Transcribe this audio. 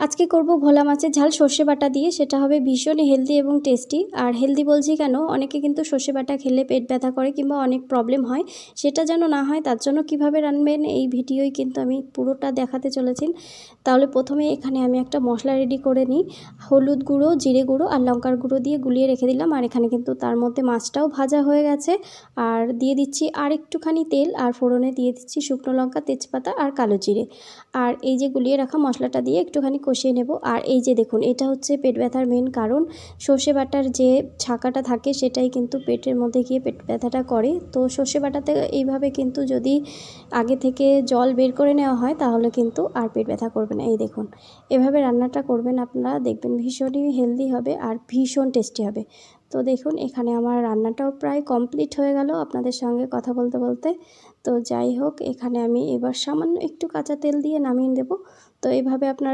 আজকে করব ভোলা মাছের ঝাল সর্ষে বাটা দিয়ে। সেটা হবে ভীষণই হেলদি এবং টেস্টি। আর হেলদি বলছি কেন, অনেকে কিন্তু সর্ষে বাটা খেলে পেট ব্যথা করে কিংবা অনেক প্রবলেম হয়, সেটা যেন না হয় তার জন্য কিভাবে রান্নবেন এই ভিডিওই কিন্তু আমি পুরোটা দেখাতে চলেছি। তাহলে প্রথমে এখানে আমি একটা মশলা রেডি করে নিই। হলুদ গুঁড়ো, জিরে গুঁড়ো আর লঙ্কার গুঁড়ো দিয়ে গুলিয়ে রেখে দিলাম। আর এখানে কিন্তু তার মধ্যে মাছটাও ভাজা হয়ে গেছে। আর দিয়ে দিচ্ছি আর একটুখানি তেল, আর ফোড়নে দিয়ে দিচ্ছি শুকনো লঙ্কা, তেজপাতা আর কালো জিরে। আর এই যে গুলিয়ে রাখা মশলাটা দিয়ে একটুখানি কষিয়ে নেব। আর এই যে দেখুন, এটা হচ্ছে পেট ব্যথার মেন কারণ। সর্ষে বাটার যে ছাকাটা থাকে সেটাই কিন্তু পেটের মধ্যে গিয়ে পেট ব্যথাটা করে। তো সর্ষে বাটাতে এইভাবে কিন্তু যদি আগে থেকে জল বের করে নেওয়া হয় তাহলে কিন্তু আর পেট ব্যথা করবে না। এই দেখুন, এভাবে রান্নাটা করবেন আপনারা, দেখবেন ভীষণই হেলদি হবে আর ভীষণ টেস্টি হবে। তো দেখুন, এখানে আমার রান্নাটাও প্রায় কমপ্লিট হয়ে গেল আপনাদের সঙ্গে কথা বলতে বলতে। তো যাই হোক, এখানে আমি এবার সামান্য একটু কাঁচা তেল দিয়ে নামিয়ে দেব। তো এইভাবে আপনারা